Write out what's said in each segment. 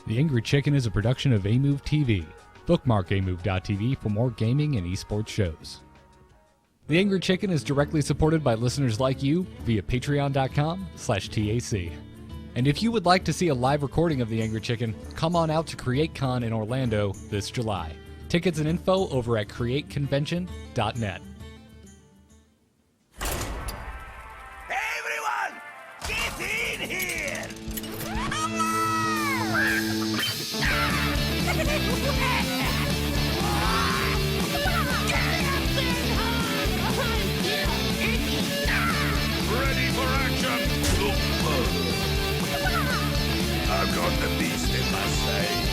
The Angry Chicken is a production of Amove TV. Bookmark amove.tv for more gaming and esports shows. The Angry Chicken is directly supported by listeners like you via patreon.com/TAC. And if you would like to see a live recording of The Angry Chicken, come on out to CreateCon in Orlando this July. Tickets and info over at createconvention.net. Everyone, get in here! Ready for action! I've got the beast in my sight.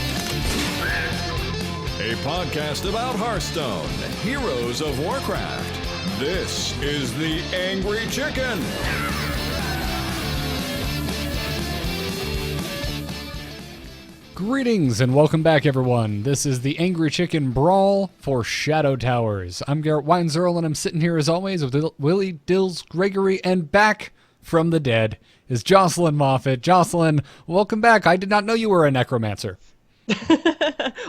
A podcast about Hearthstone, Heroes of Warcraft. This is the Angry Chicken. Greetings and welcome back, everyone. This is the Angry Chicken Brawl for Shadow Towers. I'm Garrett Weinzerl, and I'm sitting here as always with Willie, Dills, Gregory, and back from the dead is Jocelyn Moffat. Jocelyn, welcome back. I did not know you were a necromancer.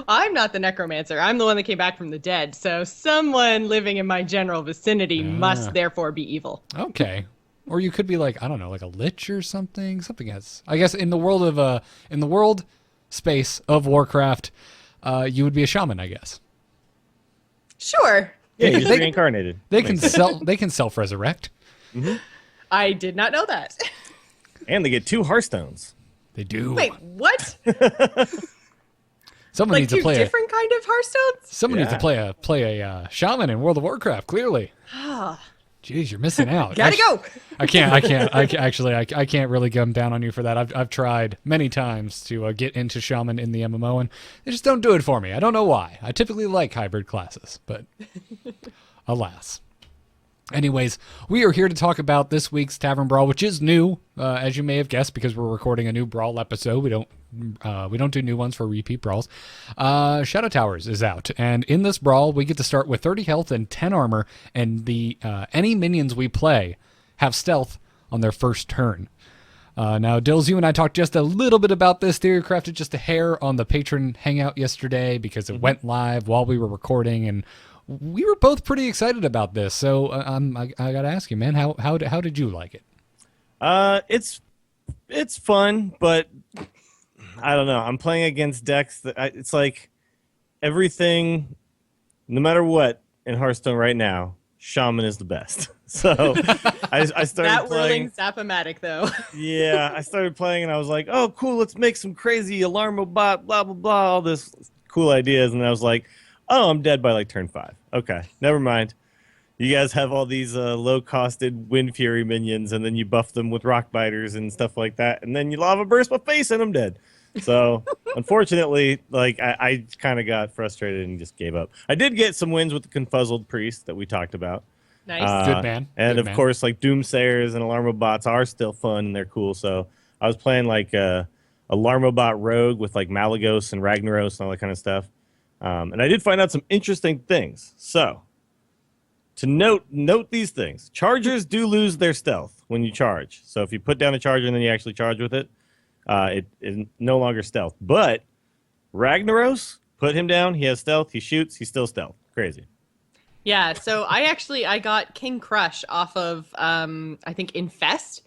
I'm not the necromancer. I'm the one that came back from the dead. So someone living in my general vicinity must therefore be evil. Okay. Or you could be like, I don't know, like a lich or something. Something else. I guess in the world space of Warcraft, you would be a shaman, I guess. Sure. Yeah, you're just reincarnated. They can self-resurrect. Mm-hmm. I did not know that. And they get 2 Hearthstones. They do. Wait, what? Someone needs to play different kind of Hearthstones? Someone needs to play a shaman in World of Warcraft. Clearly. Jeez, you're missing out. Gotta go. I can't really come down on you for that. I've tried many times to get into shaman in the MMO, and they just don't do it for me. I don't know why. I typically like hybrid classes, but alas. Anyways, we are here to talk about this week's Tavern Brawl, which is new, as you may have guessed, because we're recording a new Brawl episode. We don't do new ones for repeat brawls. Shadow Towers is out, and in this brawl, we get to start with 30 health and 10 armor, and the any minions we play have stealth on their first turn. Now, Dills, you and I talked just a little bit about this. Theory crafted just a hair on the patron hangout yesterday because it went live while we were recording, and we were both pretty excited about this. So I gotta ask you, man, how did you like it? It's fun, but I don't know. I'm playing against decks that it's like everything, no matter what in Hearthstone right now, Shaman is the best. So I started That playing. whirling Zap-O-Matic, though. Yeah, I started playing and I was like, oh, cool, let's make some crazy Alarmo bot, blah, blah, blah, all this cool ideas. And I was like, oh, I'm dead by like turn 5. Okay, never mind. You guys have all these low-costed Wind Fury minions, and then you buff them with Rock Biters and stuff like that, and then you Lava Burst my face and I'm dead. So, unfortunately, like I kind of got frustrated and just gave up. I did get some wins with the Confuzzled Priest that we talked about. Nice. Good man. And Good of man. course, like Doomsayers and Alarmo bots are still fun and they're cool. So I was playing like a Alarmo bot rogue with like Malagos and Ragnaros and all that kind of stuff. And I did find out some interesting things. So to note these things. Chargers do lose their stealth when you charge. So if you put down a charger and then you actually charge with it, it is no longer stealth. But Ragnaros, put him down. He has stealth. He shoots. He's still stealth. Crazy. Yeah, so I got King Crush off of, I think, Infest.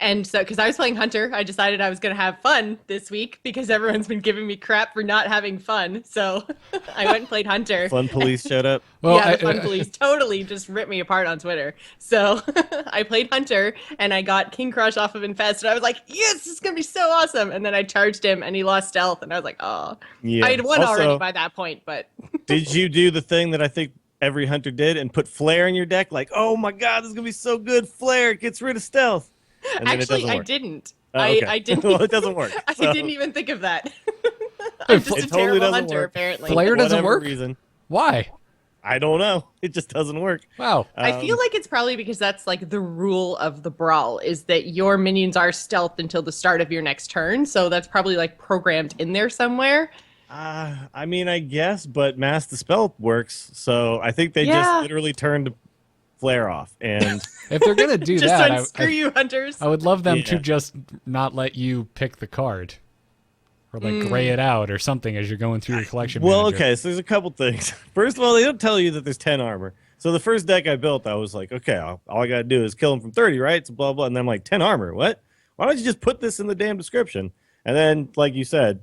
And so, because I was playing Hunter, I decided I was going to have fun this week because everyone's been giving me crap for not having fun. So I went and played Hunter. Fun police showed up. Well, yeah, the fun police totally just ripped me apart on Twitter. So I played Hunter and I got King Crush off of Infest. And I was like, yes, this is going to be so awesome. And then I charged him and he lost stealth. And I was like, oh, Yeah. I had won Also, already by that point. But did you do the thing that I think every hunter did and put Flare in your deck? Like, oh my god, this is going to be so good. Flare gets rid of stealth. And then actually, it I work. didn't. Oh, okay. I didn't. Well, it doesn't work. I so. didn't even think of that. I'm just It a totally terrible doesn't hunter, work. apparently. Flare doesn't Whatever work? reason. Why? I don't know. It just doesn't work. Wow. I feel like it's probably because that's like the rule of the Brawl is that your minions are stealth until the start of your next turn. So that's probably like programmed in there somewhere. I mean, I guess, but Mass Dispel works. So I think they just literally turned Flare off. And If they're gonna do Just that, screw you, hunters. I would love them to Yeah. just not let you pick the card. or like gray it out or something as you're going through your collection. Well, manager. okay, so there's a couple things. First of all, they don't tell you that there's 10 armor. So the first deck I built, I was like, okay, all I got to do is kill him from 30, right? So blah, blah. And then I'm like, 10 armor, what? Why don't you just put this in the damn description? And then, like you said,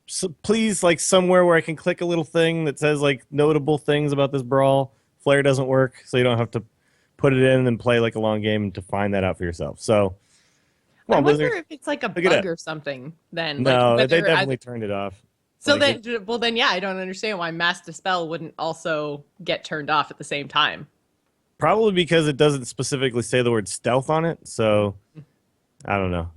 so please, like somewhere where I can click a little thing that says like notable things about this brawl. Flare doesn't work, so you don't have to put it in and then play like a long game to find that out for yourself. So, I wonder if it's like a bug or something then. No, like they definitely turned it off. So like then, yeah, I don't understand why Mass Dispel wouldn't also get turned off at the same time. Probably because it doesn't specifically say the word stealth on it, so I don't know.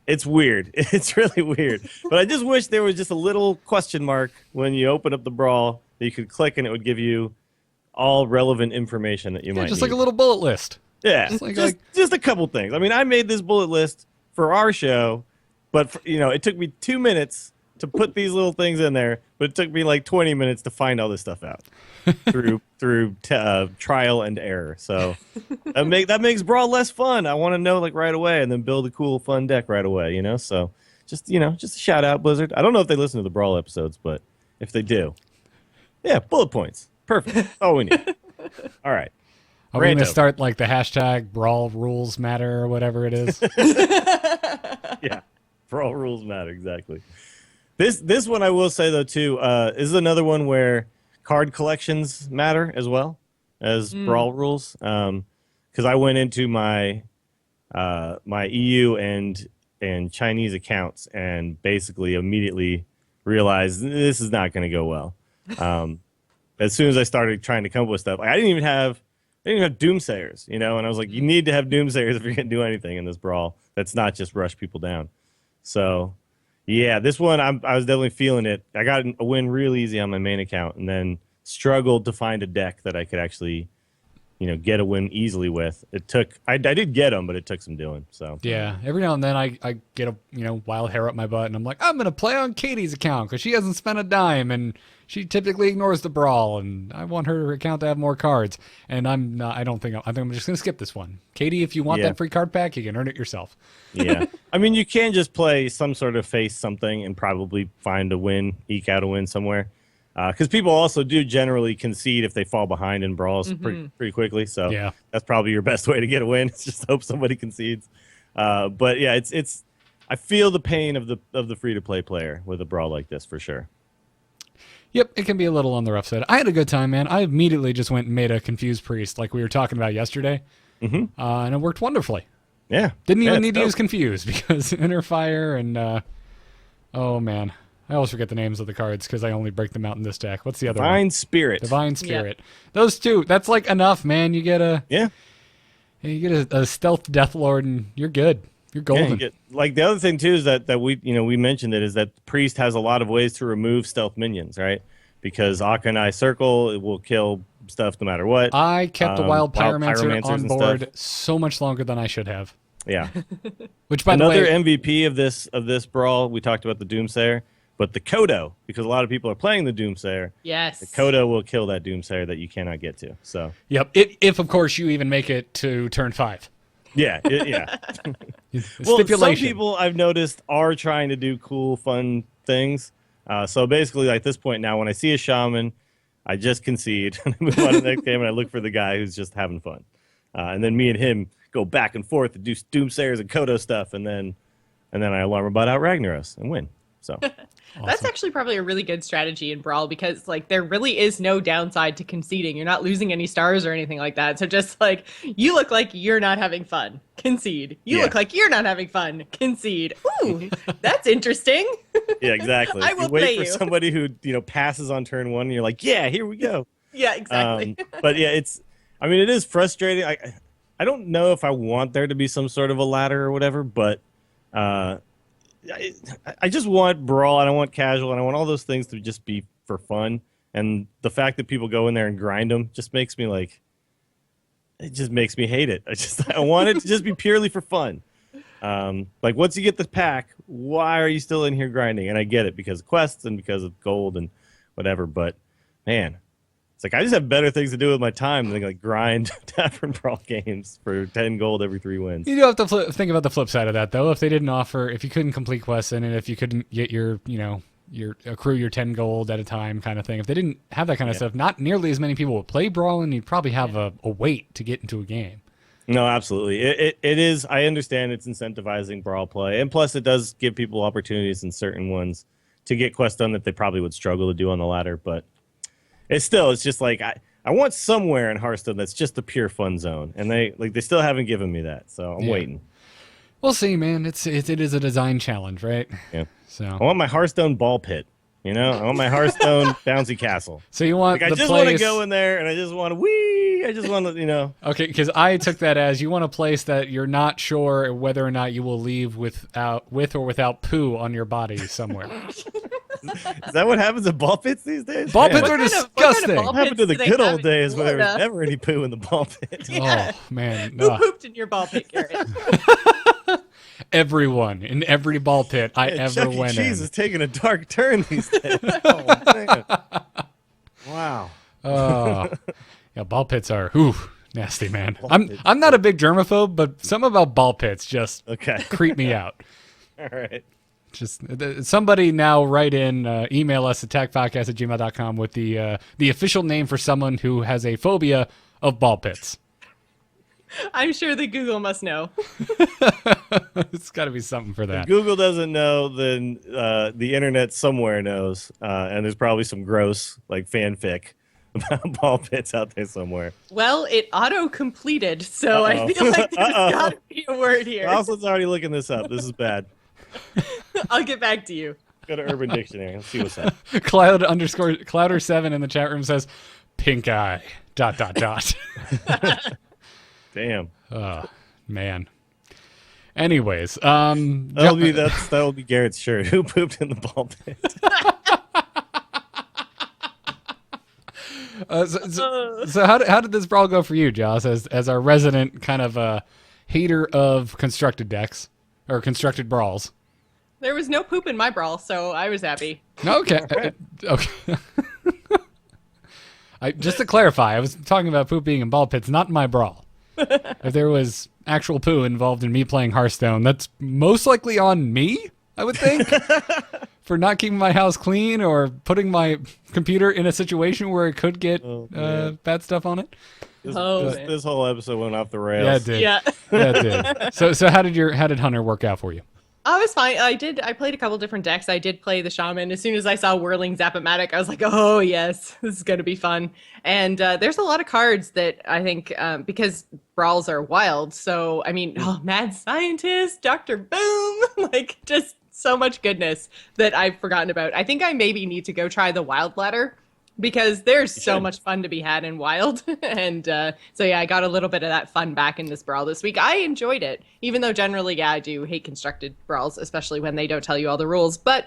It's weird. It's really weird. But I just wish there was just a little question mark when you open up the brawl that you could click and it would give you all relevant information that you might just need. like a little bullet list. Yeah, Just just a couple things. I mean, I made this bullet list for our show, but it took me 2 minutes to put these little things in there, but it took me like 20 minutes to find all this stuff out through trial and error. So that makes Brawl less fun. I want to know like right away and then build a cool, fun deck right away. So just a shout out, Blizzard. I don't know if they listen to the Brawl episodes, but if they do, yeah, bullet points, perfect. That's all we need. All right. Are we going to start like the hashtag Brawl Rules Matter or whatever it is? Yeah, Brawl Rules Matter, exactly. This one I will say though too is another one where card collections matter as well as Brawl rules. Because I went into my my EU and Chinese accounts and basically immediately realized this is not going to go well. As soon as I started trying to come up with stuff, I didn't even have Doomsayers, and I was like, you need to have Doomsayers if you're going to do anything in this Brawl. That's not just rush people down. So. Yeah, this one, I was definitely feeling it. I got a win real easy on my main account and then struggled to find a deck that I could actually, get a win easily with. I did get them, but it took some doing. So yeah, every now and then I get a wild hair up my butt and I'm like, I'm going to play on Katie's account because she hasn't spent a dime and she typically ignores the Brawl and I want her account to have more cards. And I think I'm just going to skip this one. Katie, if you want that free card pack, you can earn it yourself. Yeah. I mean, you can just play some sort of face something and probably find a win, eke out a win somewhere. Because people also do generally concede if they fall behind in brawls pretty quickly. So yeah, that's probably your best way to get a win. It's just hope somebody concedes. But yeah, it's I feel the pain of the free to play player with a brawl like this for sure. Yep, it can be a little on the rough side. I had a good time, man. I immediately just went and made a confused priest like we were talking about yesterday, and it worked wonderfully. Yeah, didn't even need to use confused because inner fire and oh man. I always forget the names of the cards because I only break them out in this deck. What's the other one? Divine Spirit. Divine Spirit. Yep. Those two. That's like enough, man. You get a stealth Death Lord and you're good. You're golden. Yeah, like the other thing too is that we mentioned it is that Priest has a lot of ways to remove stealth minions, right? Because Akanai Circle, it will kill stuff no matter what. I kept the Wild Pyromancer on board so much longer than I should have. Yeah. Which by the way, another MVP of this brawl, we talked about the Doomsayer. But the Kodo, because a lot of people are playing the Doomsayer. Yes. The Kodo will kill that Doomsayer that you cannot get to. So. Yep. If of course you even make it to turn 5. Yeah. Yeah. Well, some people I've noticed are trying to do cool, fun things. So basically, at this point now, when I see a shaman, I just concede and I move on to the next game and I look for the guy who's just having fun. And then me and him go back and forth and do Doomsayers and Kodo stuff, and then I alarm bot out Ragnaros and win. So. Awesome. That's actually probably a really good strategy in Brawl because like there really is no downside to conceding. You're not losing any stars or anything like that. So just like you look like you're not having fun, concede. You look like you're not having fun, concede. Ooh, that's interesting. Yeah, exactly. I will you wait play for you. somebody who passes on turn 1 and you're like, yeah, here we go. Yeah, exactly. But yeah, it is frustrating. I don't know if I want there to be some sort of a ladder or whatever, but I just want Brawl and I want casual and I want all those things to just be for fun. And the fact that people go in there and grind them just makes me hate it. I want it to just be purely for fun. Like once you get the pack, why are you still in here grinding? And I get it because of quests and because of gold and whatever. But man, It's like I just have better things to do with my time than like grind different Brawl games for 10 gold every 3 wins. You do have to think about the flip side of that, though. If they didn't offer, if you couldn't complete quests in it, if you couldn't get your, your accrue your 10 gold at a time kind of thing, if they didn't have that kind of stuff, not nearly as many people would play Brawl, and you'd probably have a wait to get into a game. No, absolutely. It is. I understand it's incentivizing Brawl play, and plus it does give people opportunities in certain ones to get quests done that they probably would struggle to do on the ladder, but it's just like I want somewhere in Hearthstone that's just the pure fun zone, and they still haven't given me that, so I'm waiting. We'll see, man. It is a design challenge, right? Yeah. So I want my Hearthstone ball pit. I want my Hearthstone bouncy castle. So you want I just want to go in there, and I just want to I just want to, Okay, because I took that as you want a place that you're not sure whether or not you will leave with or without poo on your body somewhere. Is that what happens at ball pits these days? Ball pits Man, are disgusting. what happened to the good old days where there was never any poo in the ball pit? Yeah. Oh, man. Who pooped in your ball pit, Garrett? Everyone in every ball pit I ever Chuck E. went in. Cheese is taking a dark turn these days. Oh, man. Wow. Yeah, ball pits are nasty, man. I'm not a big germaphobe, but something about ball pits just creep me out. All right. Just somebody now write in, email us at attackpodcast@gmail.com with the official name for someone who has a phobia of ball pits. I'm sure the Google must know. It's got to be something for that. If Google doesn't know, then the internet somewhere knows, and there's probably some gross fanfic about ball pits out there somewhere. Well, it auto-completed, so I feel like there's got to be a word here. Rosaliнд's already looking this up. This is bad. I'll get back to you. Go to Urban Dictionary. Let's see what's up. Clouder7 in the chat room says, pink eye, ... Damn. Oh, man. Anyways, that'll be Garrett's shirt. Who pooped in the ball pit? So how did this brawl go for you, Joss, as our resident kind of hater of constructed decks or constructed brawls? There was no poop in my brawl, so I was happy. Okay. Okay. Just to clarify, I was talking about poop being in ball pits, not in my brawl. If there was actual poo involved in me playing Hearthstone, that's most likely on me, I would think, for not keeping my house clean or putting my computer in a situation where it could get bad stuff on it. This whole episode went off the rails. Yeah, it did. Yeah. Yeah, it did. So how did Hunter work out for you? I was fine. I played a couple different decks. I did play the Shaman. As soon as I saw Whirling Zap-O-Matic, I was like, oh, yes, this is going to be fun. And there's a lot of cards that I think, because Brawls are wild, so, I mean, Mad Scientist, Dr. Boom, just so much goodness that I've forgotten about. I think I maybe need to go try the Wild Ladder, because there's so much fun to be had in Wild. And so, yeah, I got a little bit of that fun back in this Brawl this week. I enjoyed it, even though generally, yeah, I do hate constructed Brawls, especially when they don't tell you all the rules. But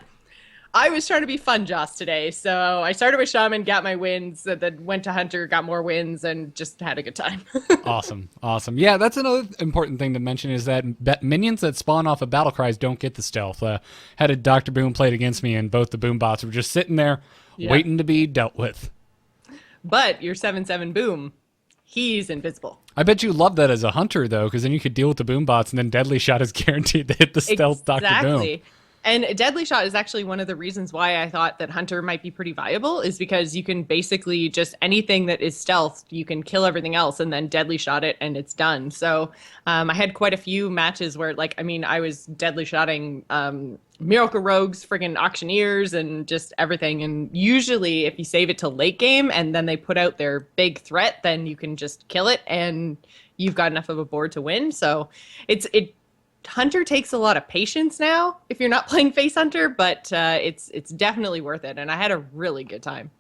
I was trying to be fun, Joss, today. So I started with Shaman, got my wins, then went to Hunter, got more wins, and just had a good time. Awesome. Yeah, that's another important thing to mention is that minions that spawn off of battle cries don't get the stealth. Had a Dr. Boom played against me, and both the Boom bots were just sitting there waiting to be dealt with. But your 7/7 Boom, he's invisible. I bet you love that as a Hunter, though, because then you could deal with the Boom bots, and then Deadly Shot is guaranteed to hit the stealth Dr. Boom. And Deadly Shot is actually one of the reasons why I thought that Hunter might be pretty viable, is because you can basically just anything that is stealth, you can kill everything else and then Deadly Shot it and it's done. So I had quite a few matches where, I was Deadly Shotting Miracle Rogues, friggin' Auctioneers, and just everything. And usually if you save it till late game and then they put out their big threat, then you can just kill it and you've got enough of a board to win. So Hunter takes a lot of patience now if you're not playing Face Hunter, but it's definitely worth it, and I had a really good time.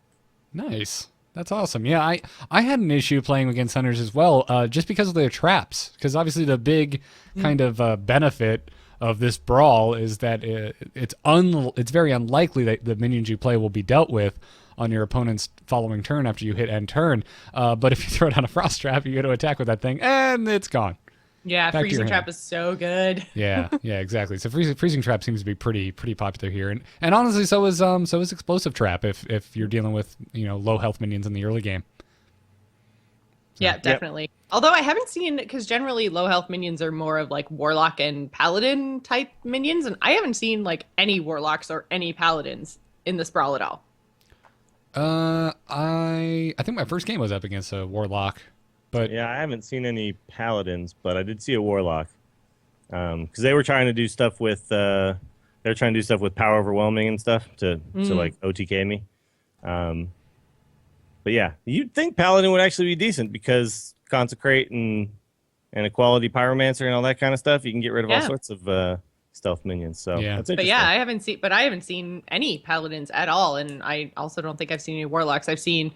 Nice. That's awesome. Yeah, I had an issue playing against Hunters as well, just because of their traps. Because obviously the big kind of benefit of this brawl is that it's very unlikely that the minions you play will be dealt with on your opponent's following turn after you hit end turn. But if you throw down a frost trap, you go to attack with that thing, and it's gone. Yeah, back to your freezing hand. trap is so good. Yeah, exactly. So freezing trap seems to be pretty popular here, and honestly, so is explosive trap if you're dealing with low health minions in the early game. Yeah, definitely. Although I haven't seen, because generally low health minions are more of like warlock and paladin type minions, and I haven't seen like any warlocks or any paladins in this brawl at all. I think my first game was up against a warlock, but Yeah, I haven't seen any paladins, but I did see a warlock. Because they were trying to do stuff with power overwhelming and stuff to like OTK me. But yeah, you'd think paladin would actually be decent because consecrate and a quality pyromancer and all that kind of stuff. You can get rid of all sorts of stealth minions. So Yeah. that's But interesting. yeah, I haven't seen any paladins at all, and I also don't think I've seen any warlocks. I've seen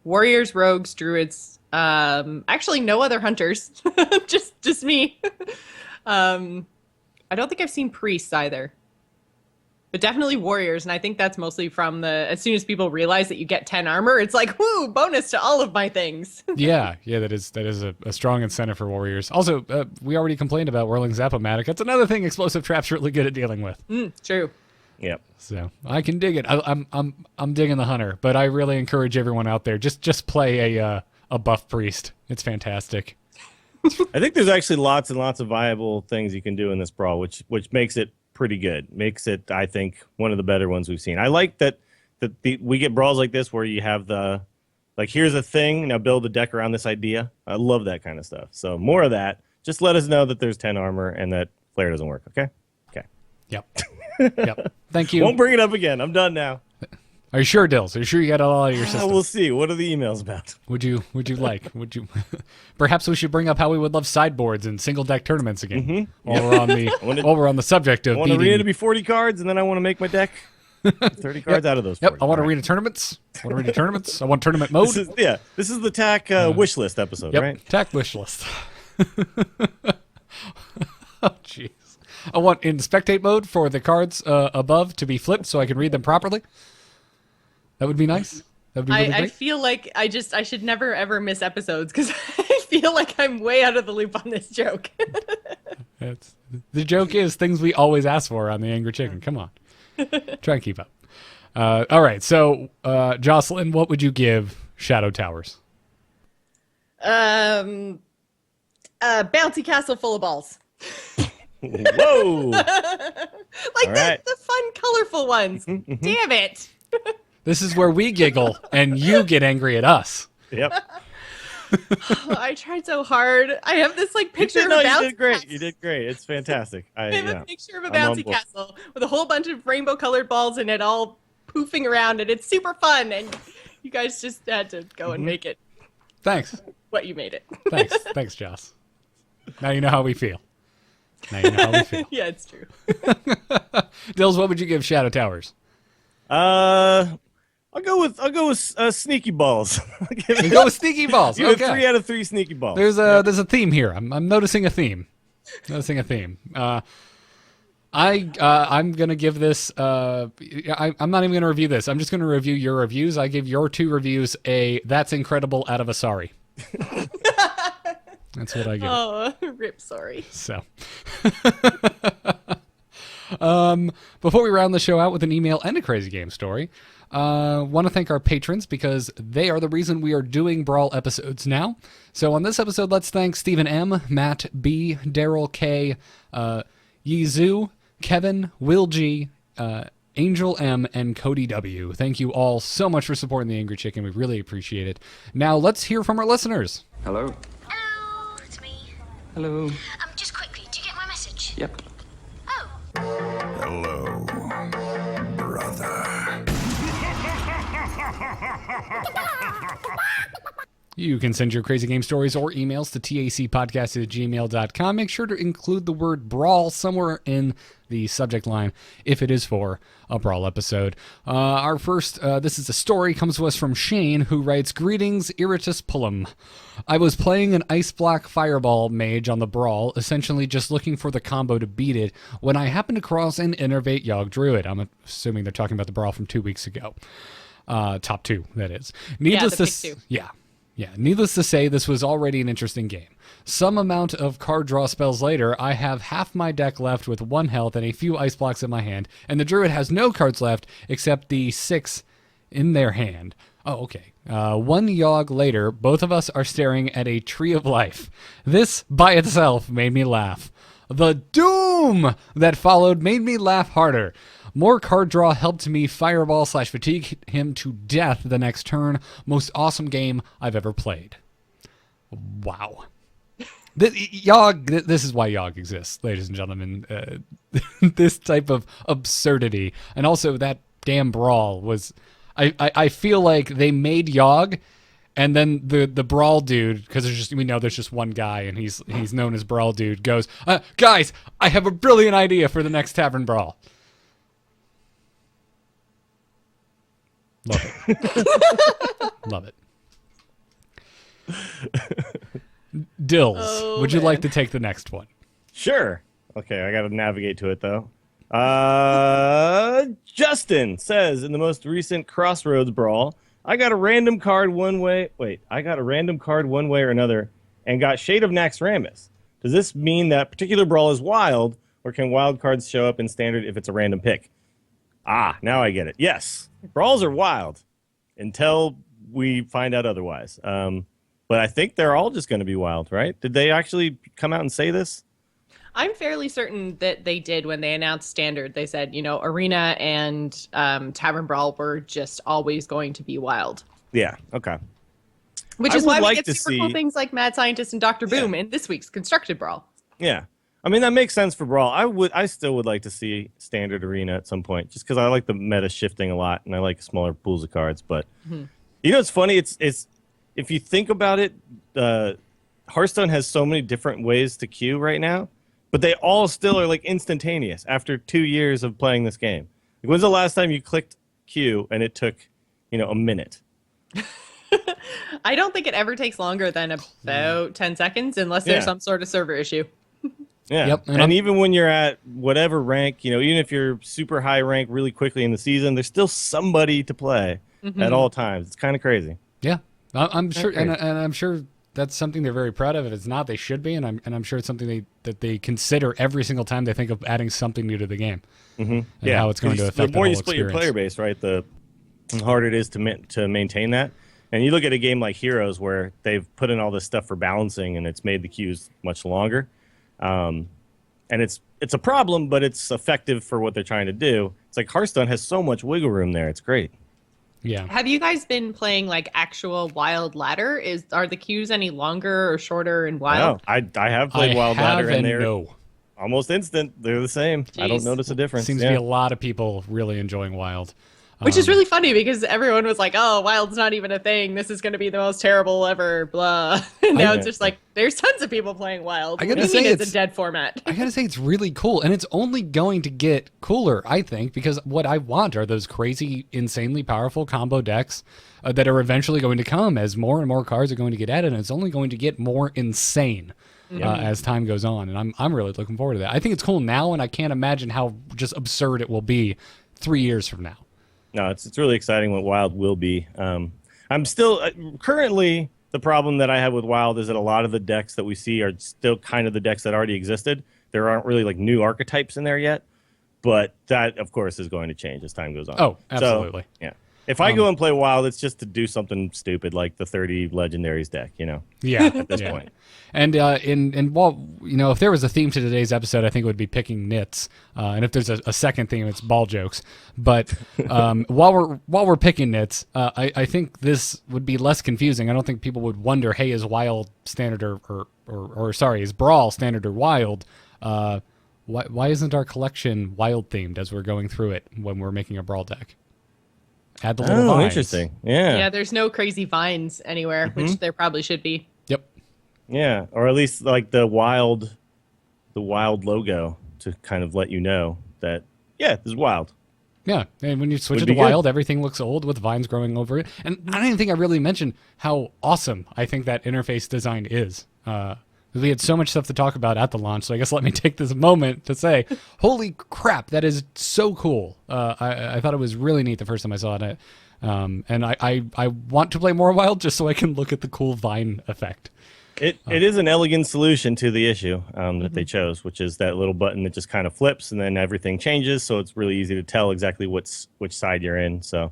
warriors, rogues, druids. Actually, no other hunters, just me. I don't think I've seen priests either, but definitely warriors. And I think that's mostly from as soon as people realize that you get 10 armor, it's like, whoo, bonus to all of my things. yeah, that is a strong incentive for warriors. Also, we already complained about whirling Zap-O-Matic. That's another thing explosive trap's really good at dealing with. True. Yep. So I can dig it. I'm digging the hunter, but I really encourage everyone out there just play a buff priest. It's fantastic. I think there's actually lots and lots of viable things you can do in this brawl, which makes it pretty good. Makes it, I think, one of the better ones we've seen. I like that we get brawls like this where you have here's a thing, now build a deck around this idea. I love that kind of stuff. So more of that. Just let us know that there's 10 armor and that flare doesn't work, okay? Okay. Yep. Thank you. Won't bring it up again. I'm done now. Are you sure, Dills? Are you sure you got it all out of your system? We'll see. What are the emails about? Would you perhaps we should bring up how we would love sideboards and single deck tournaments again while we're on the subject of I want beating. arena to be 40 cards, and then I want to make my deck 30 cards out of those 40. I want All right. arena tournaments. I want tournament mode. This is the TAC wish list episode, Yep, right? TAC wish list. Oh, jeez. I want in spectate mode for the cards above to be flipped so I can read them properly. That would be nice. That would be really I great. feel like I should never ever miss episodes because I feel like I'm way out of the loop on this joke. The joke is things we always ask for on the Angry Chicken. Come on. Try and keep up. All right. So, Jocelyn, what would you give Shadow Towers? Bouncy castle full of balls. Whoa! Like All right. the fun, colorful ones. Damn it. This is where we giggle and you get angry at us. Yep. Oh, I tried so hard. I have this picture of a You bouncy did great. castle. You did great. It's fantastic. I have a picture of a I'm on bouncy board. castle with a whole bunch of rainbow colored balls in it all poofing around, and it's super fun, and you guys just had to go and make it Thanks. what you made it. Thanks, Joss. Now you know how we feel. Yeah, it's true. Dills, what would you give Shadow Towers? I'll go with sneaky balls. You go with sneaky balls. Give it Okay. 3 out of 3 sneaky balls. There's a theme here. I'm noticing a theme. I'm gonna give this. I'm not even gonna review this. I'm just gonna review your reviews. I give your 2 reviews a "That's incredible" out of a sorry. That's what I give. Oh, rip, sorry. So, before we round the show out with an email and a crazy game story, want to thank our patrons because they are the reason we are doing Brawl episodes now. So on this episode, let's thank Stephen M, Matt B, Daryl K, Yizu, Kevin, Will G, Angel M, and Cody W. Thank you all so much for supporting the Angry Chicken. We really appreciate it. Now let's hear from our listeners. Hello? Hello, it's me. Hello? Just quickly, do you get my message? Yep. Oh, Hello, brother. You can send your crazy game stories or emails to tacpodcast@gmail.com. Make sure to include the word Brawl somewhere in the subject line if it is for a Brawl episode. Our first, this is a story, comes to us from Shane, who writes, "Greetings, Iritus Pullum. I was playing an Ice Black Fireball mage on the Brawl, essentially just looking for the combo to beat it, when I happened across an Innervate Yogg Druid." I'm assuming they're talking about the Brawl from 2 weeks ago. Top 2, that is. Needless the to pick 2. Yeah. Yeah, needless to say, this was already an interesting game. Some amount of card draw spells later, I have half my deck left with 1 health and a few ice blocks in my hand, and the druid has no cards left except the 6 in their hand. Oh, okay. 1 Yogg later, both of us are staring at a tree of life. This, by itself, made me laugh. The doom that followed made me laugh harder. More card draw helped me fireball/fatigue him to death the next turn. Most awesome game I've ever played. Wow. Yogg, this is why Yogg exists, ladies and gentlemen. This type of absurdity. And also that damn Brawl was... I feel like they made Yogg, and then the Brawl dude, because we know there's just one guy, and he's known as Brawl dude, goes, guys, I have a brilliant idea for the next Tavern Brawl. Love it. Love it. Dills, would you like to take the next one? Sure. Okay, I got to navigate to it though. Justin says in the most recent Crossroads Brawl, I got a random card one way or another and got Shade of Naxxramas. Does this mean that particular Brawl is wild, or can wild cards show up in Standard if it's a random pick? Now I get it. Yes, Brawls are wild until we find out otherwise. But I think they're all just going to be wild, right? Did they actually come out and say this? I'm fairly certain that they did when they announced Standard. They said, Arena and Tavern Brawl were just always going to be wild. Yeah, okay. Which is why we get super cool things like Mad Scientist and Dr. Boom in this week's Constructed Brawl. Yeah. I mean, that makes sense for Brawl. I still would like to see Standard Arena at some point, just because I like the meta shifting a lot, and I like smaller pools of cards. But, it's funny. It's if you think about it, Hearthstone has so many different ways to queue right now, but they all still are like instantaneous after 2 years of playing this game. Like, when's the last time you clicked queue and it took, a minute? I don't think it ever takes longer than about 10 seconds unless there's some sort of server issue. Yeah. Yep. And even when you're at whatever rank, even if you're super high rank really quickly in the season, there's still somebody to play at all times. It's kind of crazy. Yeah. I'm sure, and I'm sure that's something they're very proud of. If it's not, they should be, and I'm sure it's something that they consider every single time they think of adding something new to the game. And how it's going to affect the more the you whole split experience. your player base, right, the harder it is to maintain that. And you look at a game like Heroes where they've put in all this stuff for balancing, and it's made the queues much longer. And it's a problem, but it's effective for what they're trying to do. It's like Hearthstone has so much wiggle room there. It's great. Yeah. Have you guys been playing like actual Wild Ladder? Are the queues any longer or shorter in Wild? No, I have played Wild Ladder, and they're no. almost instant. They're the same. Jeez. I don't notice a difference. Seems to be a lot of people really enjoying Wild. Which is really funny because everyone was like, oh, Wild's not even a thing. This is going to be the most terrible ever, blah. And now it's just like, there's tons of people playing Wild. I gotta What do you say, mean it's a dead format. I gotta say, it's really cool, and it's only going to get cooler, I think, because what I want are those crazy, insanely powerful combo decks that are eventually going to come as more and more cards are going to get added, and it's only going to get more insane as time goes on, and I'm really looking forward to that. I think it's cool now, and I can't imagine how just absurd it will be 3 years from now. No, it's really exciting what Wild will be. I'm still currently, the problem that I have with Wild is that a lot of the decks that we see are still kind of the decks that already existed. There aren't really like new archetypes in there yet, but that of course is going to change as time goes on. Oh, absolutely. So, yeah. If I go and play Wild, it's just to do something stupid like the 30 Legendaries deck, Yeah, at this point. And if there was a theme to today's episode, I think it would be picking nits. And if there's a second theme, it's ball jokes. But while we're picking nits, I think this would be less confusing. I don't think people would wonder, hey, is Wild standard is Brawl standard or Wild? Why isn't our collection Wild themed as we're going through it when we're making a Brawl deck? Add the little vines. Interesting. Yeah. Yeah, there's no crazy vines anywhere, which there probably should be. Yep. Yeah, or at least like the wild logo to kind of let you know that this is Wild. Yeah, and when you switch Would it to be good. Wild, everything looks old with vines growing over it. And I don't even think I really mentioned how awesome I think that interface design is We had so much stuff to talk about at the launch, so I guess let me take this moment to say, holy crap, that is so cool. I thought it was really neat the first time I saw it. And I want to play more Wild just so I can look at the cool vine effect. It is an elegant solution to the issue that they chose, which is that little button that just kind of flips and then everything changes, so it's really easy to tell exactly which side you're in. So,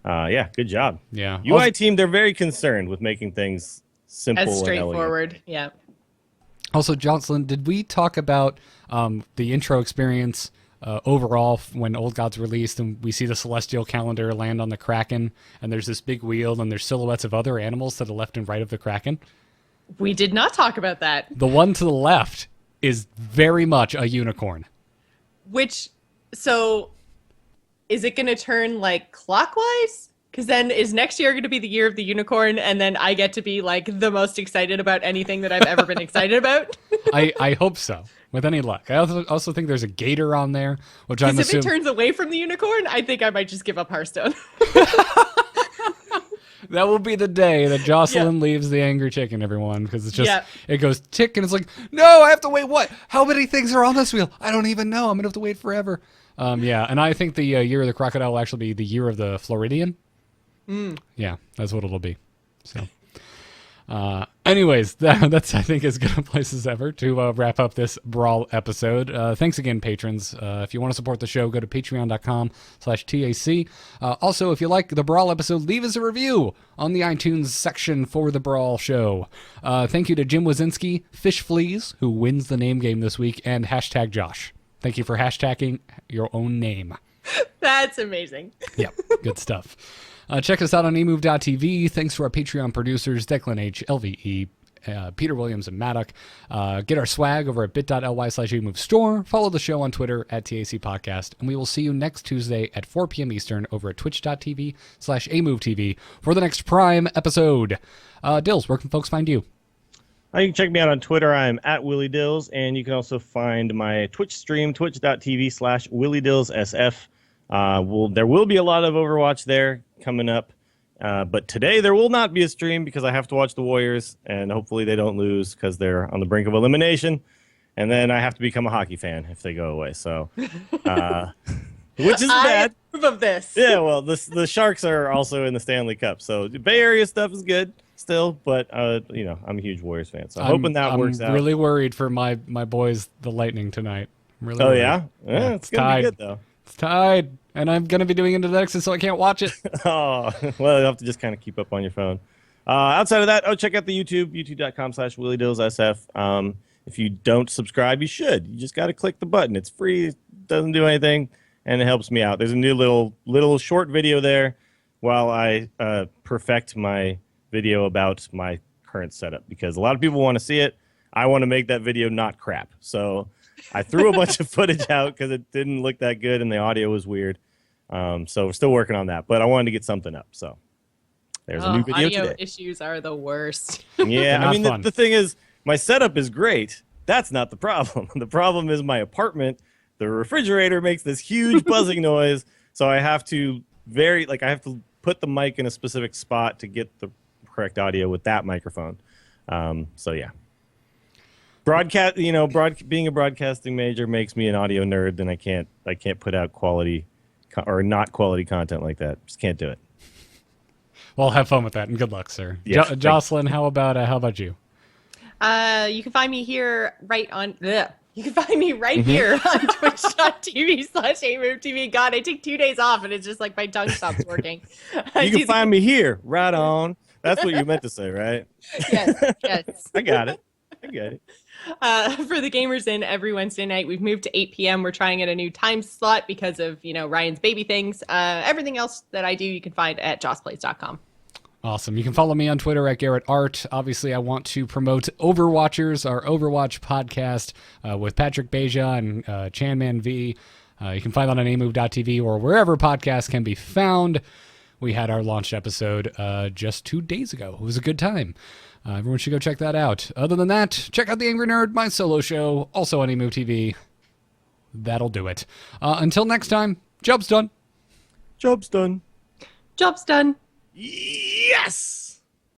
yeah, good job. Yeah. UI team, they're very concerned with making things simple As and straightforward. Yeah. Also, Jocelyn, did we talk about the intro experience overall when Old Gods released and we see the Celestial Calendar land on the Kraken and there's this big wheel and there's silhouettes of other animals to the left and right of the Kraken? We did not talk about that. The one to the left is very much a unicorn. So is it going to turn like clockwise? Because then is next year going to be the year of the unicorn, and then I get to be like the most excited about anything that I've ever been excited about? I hope so, with any luck. I also think there's a gator on there, which I'm Because if it assuming... turns away from the unicorn, I think I might just give up Hearthstone. That will be the day that Jocelyn leaves the Angry Chicken, everyone, because it's just, it goes tick, and it's like, no, I have to wait, what? How many things are on this wheel? I don't even know. I'm going to have to wait forever. Yeah, and I think the year of the crocodile will actually be the year of the Floridian. Yeah, that's what it'll be. So, anyways, that's I think as good a place as ever to wrap up this Brawl episode. Thanks again, patrons. If you want to support the show, go to patreon.com/TAC. Also, if you like the Brawl episode, leave us a review on the iTunes section for the Brawl show. Thank you to Jim Wazinski, Fish Fleas, who wins the name game this week, and hashtag Josh. Thank you for hashtagging your own name. That's amazing. Yep, good stuff. Check us out on emove.tv. Thanks to our Patreon producers, Declan H, LVE, Peter Williams, and Maddock. Get our swag over at bit.ly/emove store. Follow the show on Twitter at TAC Podcast. And we will see you next Tuesday at 4 p.m. Eastern over at twitch.tv/amovetv for the next Prime episode. Dills, where can folks find you? You can check me out on Twitter. I'm at Willie Dills, and you can also find my Twitch stream, twitch.tv/WillieDillsSF. There will be a lot of Overwatch there coming up, but today there will not be a stream because I have to watch the Warriors, and hopefully they don't lose because they're on the brink of elimination, and then I have to become a hockey fan if they go away. So, which isn't bad. I approve of this. Yeah, well, the Sharks are also in the Stanley Cup, so the Bay Area stuff is good still, but I'm a huge Warriors fan, so I'm hoping that works out. I'm really worried for my boys, the Lightning, tonight. I'm really worried. Yeah? It's gonna be good though. It's tied, and I'm going to be doing Into the Nexus, so I can't watch it. Oh, well, you'll have to just kind of keep up on your phone. Outside of that, check out the YouTube, youtube.com/WillieDillsSF. If you don't subscribe, you should. You just got to click the button. It's free, it doesn't do anything, and it helps me out. There's a new little short video there while I perfect my video about my current setup, because a lot of people want to see it. I want to make that video not crap, so I threw a bunch of footage out because it didn't look that good and the audio was weird. So we're still working on that, but I wanted to get something up. So there's a new video audio today. Issues are the worst. Yeah, I mean, fun. the thing is, my setup is great. That's not the problem. The problem is my apartment. The refrigerator makes this huge buzzing noise, so I have to I have to put the mic in a specific spot to get the correct audio with that microphone. So yeah. Broadcast, being a broadcasting major makes me an audio nerd, and I can't put out quality or not quality content like that. Just can't do it. Well, have fun with that, and good luck, sir. Yes, Jocelyn, how about you? You can find me here You can find me right here on twitch.tv/amovetv. God, I take 2 days off, and it's just like my tongue stops working. You can find me here, right on. That's what you meant to say, right? Yes. I got it. I get it. For the gamers in every Wednesday night, we've moved to 8 p.m. We're trying at a new time slot because of, Ryan's baby things. Everything else that I do, you can find at jossplays.com. Awesome. You can follow me on Twitter at Garrett Art. Obviously, I want to promote Overwatchers, our Overwatch podcast with Patrick Beja and Chanman V. You can find that on amove.tv or wherever podcasts can be found. We had our launch episode just 2 days ago. It was a good time. Everyone should go check that out. Other than that, check out The Angry Nerd, my solo show, also on Emove TV. That'll do it. Until next time, job's done. Job's done. Job's done. Yes!